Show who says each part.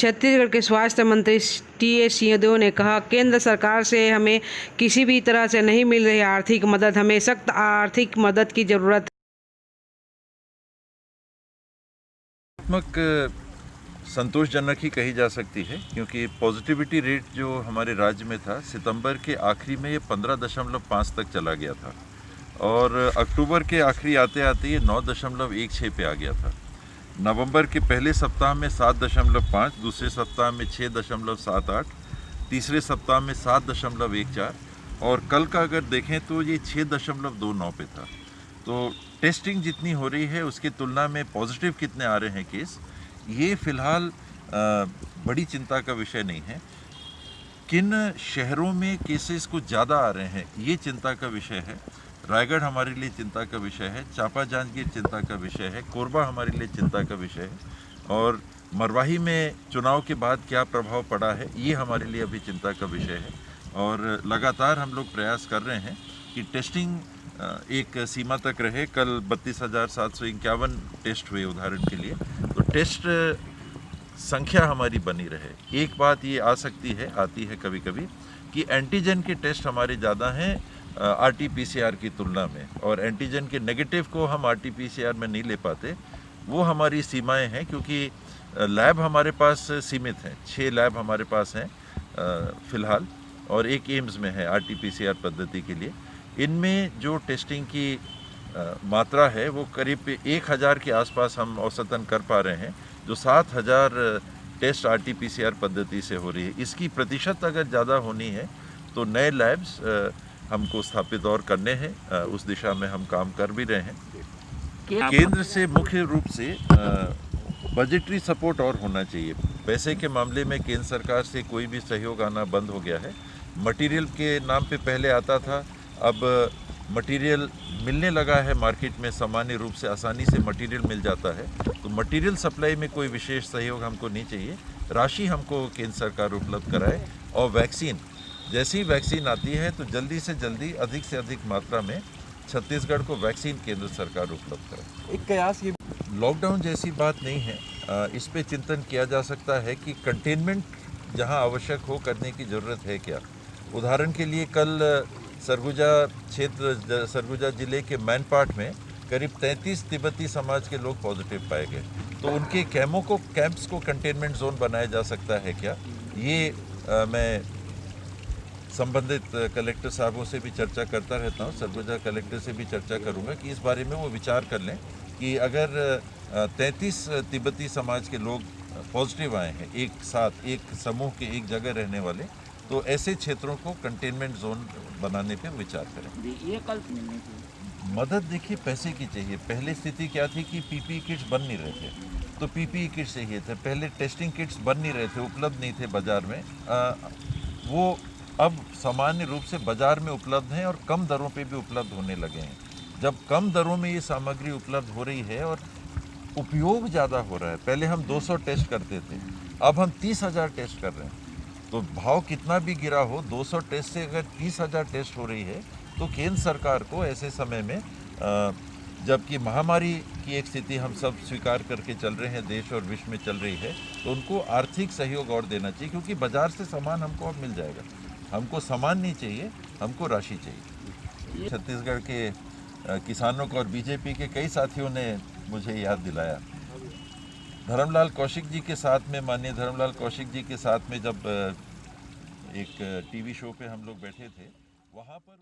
Speaker 1: छत्तीसगढ़ के स्वास्थ्य मंत्री टी.एस. सिंहदेव ने कहा, केंद्र सरकार से हमें किसी भी तरह से नहीं मिल रही आर्थिक मदद, हमें सख्त आर्थिक मदद की जरूरत
Speaker 2: है। संतोषजनक ही कही जा सकती है, क्योंकि पॉजिटिविटी रेट जो हमारे राज्य में था सितंबर के आखिरी में ये 15.5 तक चला गया था और अक्टूबर के आखिरी आते आते ये 9.16 पे आ गया था। नवंबर के पहले सप्ताह में 7.5, दूसरे सप्ताह में 6.78, तीसरे सप्ताह में 7.14 और कल का अगर देखें तो ये 6.29 पे था। तो टेस्टिंग जितनी हो रही है उसकी तुलना में पॉजिटिव कितने आ रहे हैं केस, ये फिलहाल बड़ी चिंता का विषय नहीं है। किन शहरों में केसेस कुछ ज़्यादा आ रहे हैं ये चिंता का विषय है। रायगढ़ हमारे लिए चिंता का विषय है, चांपा जांजगीर चिंता का विषय है, कोरबा हमारे लिए चिंता का विषय है और मरवाही में चुनाव के बाद क्या प्रभाव पड़ा है ये हमारे लिए अभी चिंता का विषय है। और लगातार हम लोग प्रयास कर रहे हैं कि टेस्टिंग एक सीमा तक रहे। कल 32,751 टेस्ट हुए उदाहरण के लिए, तो टेस्ट संख्या हमारी बनी रहे। एक बात ये आती है कभी कभी कि एंटीजन के टेस्ट हमारे ज़्यादा हैं RT-PCR की तुलना में, और एंटीजन के नेगेटिव को हम RT-PCR में नहीं ले पाते। वो हमारी सीमाएं हैं, क्योंकि लैब हमारे पास सीमित हैं। 6 लैब हमारे पास हैं फ़िलहाल और एक एम्स में है RT-PCR पद्धति के लिए। इनमें जो टेस्टिंग की मात्रा है वो करीब 1,000 के आसपास हम औसतन कर पा रहे हैं, जो 7,000 टेस्ट RT-PCR पद्धति से हो रही है। इसकी प्रतिशत अगर ज़्यादा होनी है तो नए लैब्स हमको स्थापित और करने हैं, उस दिशा में हम काम कर भी रहे हैं। केंद्र से मुख्य रूप से बजटरी सपोर्ट और होना चाहिए। पैसे के मामले में केंद्र सरकार से कोई भी सहयोग आना बंद हो गया है। मटेरियल के नाम पे पहले आता था, अब मटेरियल मिलने लगा है मार्केट में, सामान्य रूप से आसानी से मटेरियल मिल जाता है, तो मटेरियल सप्लाई में कोई विशेष सहयोग हमको नहीं चाहिए। राशि हमको केंद्र सरकार उपलब्ध कराए और वैक्सीन, जैसी वैक्सीन आती है तो जल्दी से जल्दी अधिक से अधिक मात्रा में छत्तीसगढ़ को वैक्सीन केंद्र सरकार उपलब्ध कराए।
Speaker 3: एक कयास ये
Speaker 2: लॉकडाउन जैसी बात नहीं है, इस पे चिंतन किया जा सकता है कि कंटेनमेंट जहां आवश्यक हो करने की ज़रूरत है क्या। उदाहरण के लिए कल सरगुजा जिले के मैनपाट में करीब 33 तिब्बती समाज के लोग पॉजिटिव पाए गए, तो उनके कैंप्स को कंटेनमेंट जोन बनाया जा सकता है क्या। ये मैं संबंधित कलेक्टर साहबों से भी चर्चा करता रहता हूँ, सरगुजा कलेक्टर से भी चर्चा करूँगा कि इस बारे में वो विचार कर लें कि अगर 33 तिब्बती समाज के लोग पॉजिटिव आए हैं एक साथ, एक समूह के एक जगह रहने वाले, तो ऐसे क्षेत्रों को कंटेनमेंट जोन बनाने पे विचार करें।
Speaker 3: ये कल मिलने की
Speaker 2: मदद देखिए पैसे की चाहिए। पहले स्थिति क्या थी कि PPE किट्स बन नहीं रहे थे, तो PPE किट्स चाहिए थे। पहले टेस्टिंग किट्स बन नहीं रहे थे, उपलब्ध नहीं थे बाज़ार में। वो अब सामान्य रूप से बाज़ार में उपलब्ध हैं और कम दरों पे भी उपलब्ध होने लगे हैं। जब कम दरों में ये सामग्री उपलब्ध हो रही है और उपयोग ज़्यादा हो रहा है, पहले हम 200 टेस्ट करते थे, अब हम 30,000 टेस्ट कर रहे हैं, तो भाव कितना भी गिरा हो, 200 टेस्ट से अगर 30,000 टेस्ट हो रही है, तो केंद्र सरकार को ऐसे समय में, जबकि महामारी की एक स्थिति हम सब स्वीकार करके चल रहे हैं, देश और विश्व में चल रही है, तो उनको आर्थिक सहयोग और देना चाहिए, क्योंकि बाज़ार से सामान हमको अब मिल जाएगा। हमको सामान नहीं चाहिए, हमको राशि चाहिए। छत्तीसगढ़ के किसानों को और बीजेपी के कई साथियों ने मुझे याद दिलाया। धर्मलाल कौशिक जी के साथ में, माननीय धर्मलाल कौशिक जी के साथ में जब एक टीवी शो पे हम लोग बैठे थे, वहाँ पर